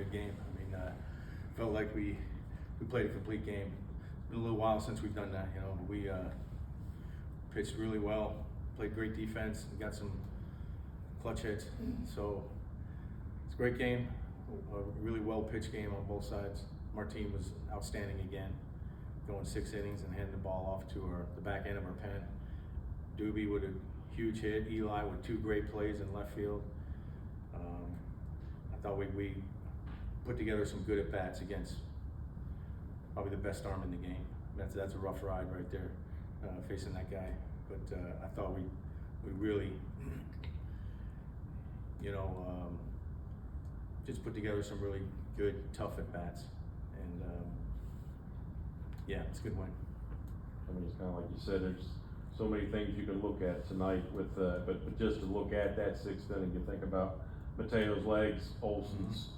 good game. I mean, felt like we played a complete game. It's been a little while since we've done that. We pitched really well, played great defense, and got some clutch hits. So it's a great game, a really well pitched game on both sides. Martin was outstanding again, going 6 innings and handing the ball off to the back end of our pen. Doobie with a huge hit, Eli with 2 great plays in left field. I thought we put together some good at-bats against probably the best arm in the game. That's a rough ride right there, facing that guy. But I thought we really, just put together some really good, tough at-bats. And yeah, it's a good win. I mean, it's kind of like you said, there's so many things you can look at tonight with, but just to look at that 6th inning, you think about Mateo's legs, Olson's,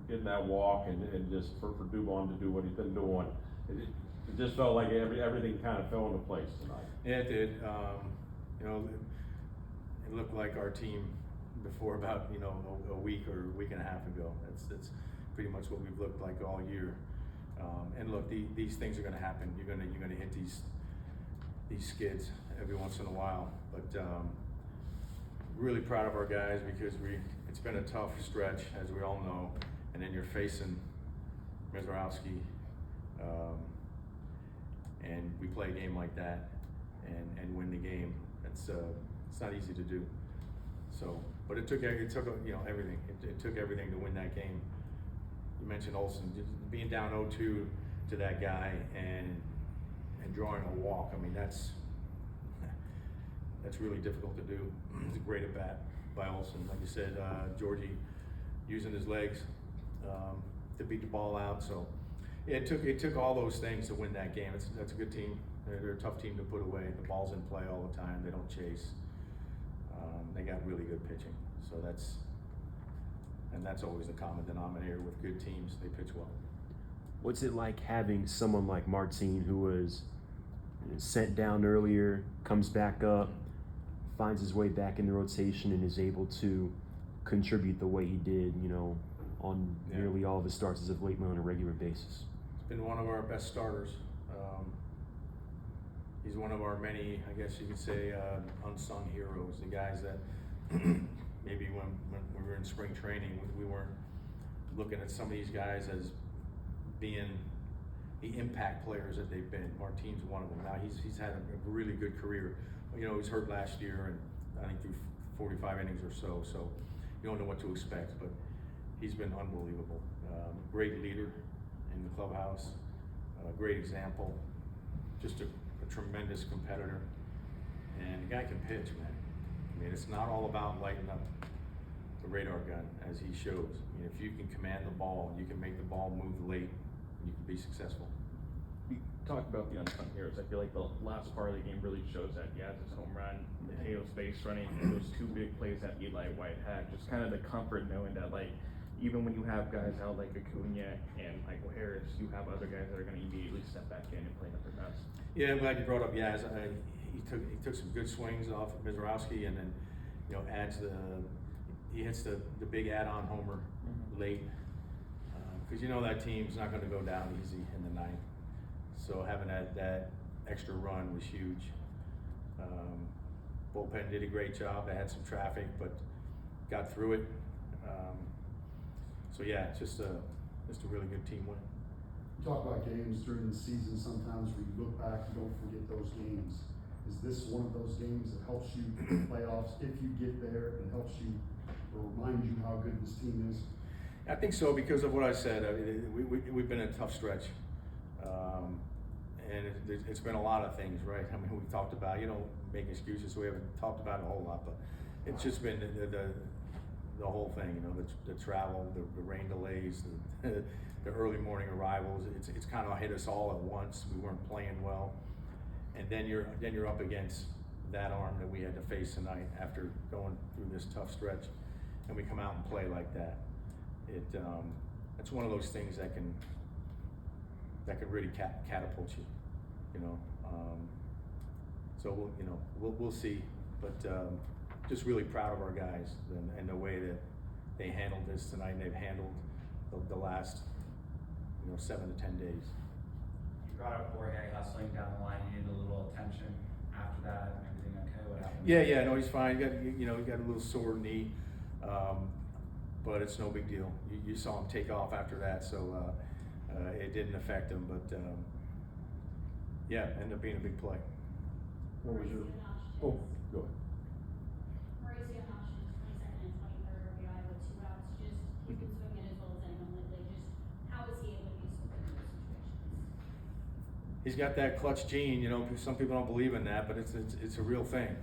getting that walk, and just for Dubon to do what he's been doing. It just felt like everything kind of fell into place tonight. Yeah, it did. It looked like our team before about a week or a week and a half ago. That's pretty much what we've looked like all year. And look, these things are going to happen. You're gonna hit these skids every once in a while. But really proud of our guys because it's been a tough stretch, as we all know. And then you're facing Misiorowski, and we play a game like that and win the game. It's not easy to do. So, but it took everything. It took everything to win that game. You mentioned Olson just being down 0-2 to that guy and drawing a walk. I mean, that's really difficult to do. It's a great at bat by Olson. Like you said, Georgie using his legs to beat the ball out. So yeah, it took all those things to win that game. That's a good team. They're a tough team to put away. The ball's in play all the time. They don't chase. They got really good pitching. So that's always the common denominator with good teams. They pitch well. What's it like having someone like Martin, who was sent down earlier, comes back up, finds his way back in the rotation, and is able to contribute the way he did, on nearly all of his starts as of late on a regular basis? He's been one of our best starters. He's one of our many, I guess you could say, unsung heroes. The guys that maybe when we were in spring training, we weren't looking at some of these guys as being the impact players that they've been. Martin's one of them. Now he's had a really good career. He was hurt last year, and I think through 45 innings or so. So you don't know what to expect, but he's been unbelievable. Great leader in the clubhouse, great example, just a tremendous competitor, and the guy can pitch, man. I mean, it's not all about lighting up the radar gun, as he shows. I mean, if you can command the ball, you can make the ball move late, you can be successful. You talked about the unsung heroes. I feel like the last part of the game really shows that. His home run, Mateo's base running, and those 2 big plays that Eli White had. Just kind of the comfort knowing that, even when you have guys out like Acuna and Michael Harris, you have other guys that are going to immediately step back in and play up their best. Yeah, I'm glad you brought up Yaz. He took some good swings off of Misiorowski, and then he hits the big add-on homer late, because that team's not going to go down easy in the 9th. So having that extra run was huge. Bullpen did a great job. They had some traffic, but got through it. So yeah, it's just a really good team win. You talk about games during the season sometimes where you look back and don't forget those games. Is this one of those games that helps you in the playoffs if you get there and helps you or remind you how good this team is? I think so, because of what I said. I mean, we've been in a tough stretch. And it's been a lot of things, right? I mean, we've talked about, make excuses, so we haven't talked about it a whole lot, but it's just been the whole thing, the travel, the rain delays, the early morning arrivals. It's kind of hit us all at once. We weren't playing well, and then you're up against that arm that we had to face tonight after going through this tough stretch, and we come out and play like that. It's one of those things that can really catapult you, So we'll see, but just really proud of our guys and the way that they handled this tonight, and they've handled the last, 7 to 10 days. You brought up Jorge hustling down the line. You needed a little attention after that. Everything okay? What happened? Yeah, no, he's fine. He got a little sore knee, but it's no big deal. You saw him take off after that, so it didn't affect him. But yeah, ended up being a big play. What was your? Oh, go ahead. Mauricio Hutchins, 22nd and 23rd RBI with 2 outs. Just, he's been swinging as well as anyone lately. Just, how is he able to be so good in those situations? He's got that clutch gene, some people don't believe in that, but it's a real thing.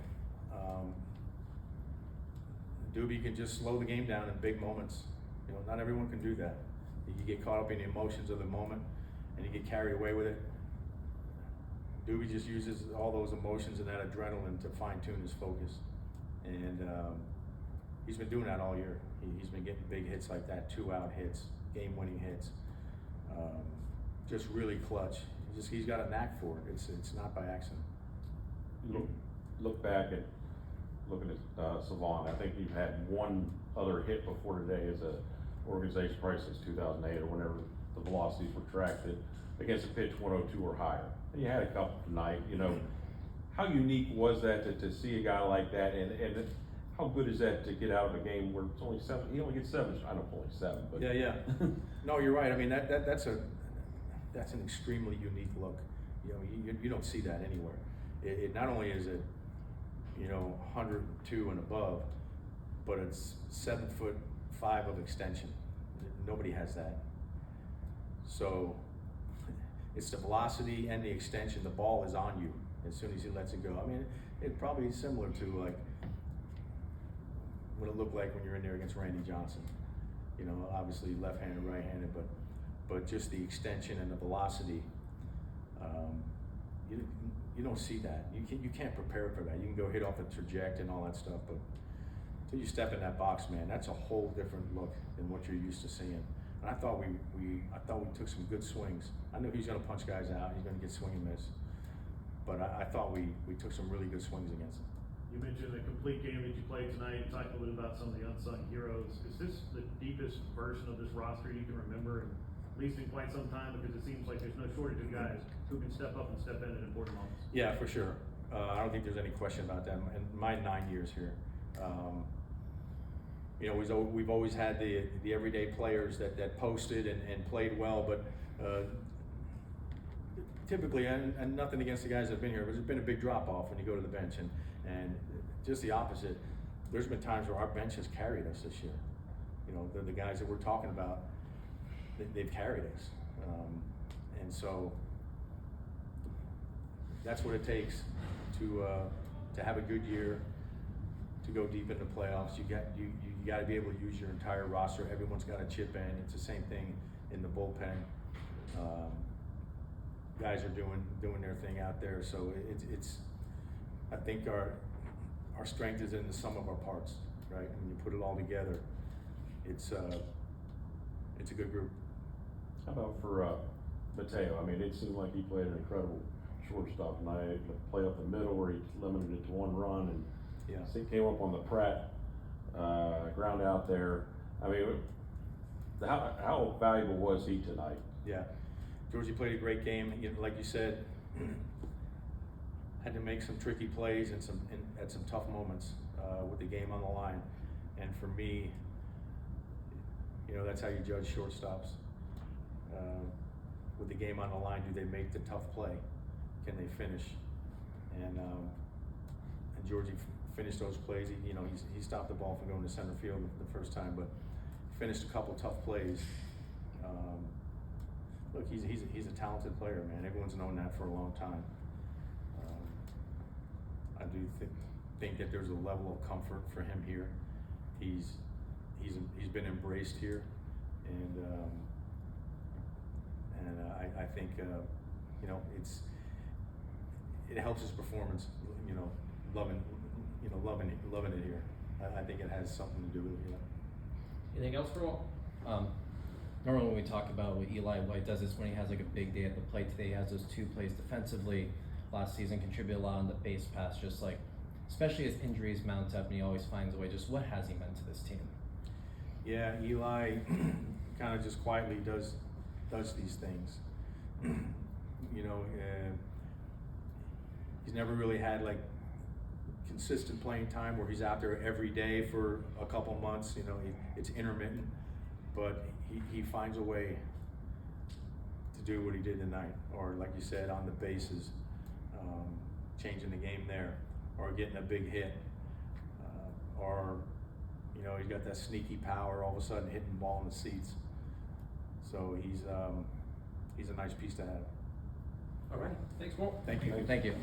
Doobie can just slow the game down in big moments. Not everyone can do that. You get caught up in the emotions of the moment and you get carried away with it. Doobie just uses all those emotions and that adrenaline to fine-tune his focus. And he's been doing that all year. He's been getting big hits like that, 2-out hits, game-winning hits. Just really clutch. He's got a knack for it. It's not by accident. You look back at looking at Savant. I think you've had one other hit before today as a organization, probably since 2008 or whenever the velocities were tracked against a pitch 102 or higher. And you had a couple tonight. How unique was that to see a guy like that, and how good is that to get out of a game where it's only 7? He only gets 7. I know only 7, but yeah. No, you're right. I mean that's an extremely unique look. You don't see that anywhere. It not only is it 102 and above, but it's 7'5" of extension. Nobody has that. So it's the velocity and the extension. The ball is on you as soon as he lets it go. I mean, it probably is similar to like what it looked like when you're in there against Randy Johnson. Obviously left-handed, right-handed, but just the extension and the velocity. You don't see that. You can't prepare for that. You can go hit off a trajectory and all that stuff, but until you step in that box, man, that's a whole different look than what you're used to seeing. And I thought we took some good swings. I knew he's going to punch guys out. He's going to get swing and miss. But I thought we took some really good swings against him. You mentioned the complete game that you played tonight. You talked a little bit about some of the unsung heroes. Is this the deepest version of this roster you can remember, at least in quite some time? Because it seems like there's no shortage of guys who can step up and step in at important moments. Yeah, for sure. I don't think there's any question about that. In my 9 years here, we've always had the everyday players that posted and played well, but typically, and nothing against the guys that have been here, but there's been a big drop off when you go to the bench, and just the opposite. There's been times where our bench has carried us this year. The guys that we're talking about, they've carried us, and so that's what it takes to have a good year, to go deep into playoffs. You got to be able to use your entire roster. Everyone's got to chip in. It's the same thing in the bullpen. Guys are doing their thing out there. So it's I think our strength is in the sum of our parts, right? When you put it all together, it's a good group. how about for Mateo? I mean, it seemed like he played an incredible shortstop tonight. Play up the middle where he limited it to 1 run, and he came up on the Pratt ground out there. I mean, how valuable was he tonight? Yeah, Georgie played a great game. Like you said, had to make some tricky plays and at some tough moments with the game on the line. And for me, that's how you judge shortstops. With the game on the line, do they make the tough play? Can they finish? And Georgie finished those plays. He stopped the ball from going to center field the first time, but finished a couple tough plays. Look, he's a talented player, man. Everyone's known that for a long time. I do think that there's a level of comfort for him here. He's been embraced here, and I think it helps his performance. Loving it here. I think it has something to do with it. Anything else for Walt? Normally when we talk about what Eli White does is when he has like a big day at the plate. Today he has those 2 plays defensively. Last season contributed a lot on the base pass, just like, especially as injuries mount up and he always finds a way. Just what has he meant to this team? Yeah, Eli kind of just quietly does these things. You know, he's never really had like consistent playing time where he's out there every day for a couple months. You know, it's intermittent, but he finds a way to do what he did tonight, or like you said, on the bases, changing the game there, or getting a big hit, or you know, he's got that sneaky power, all of a sudden hitting the ball in the seats. So he's a nice piece to have. All right, thanks, Walt. Thank you. Thank you.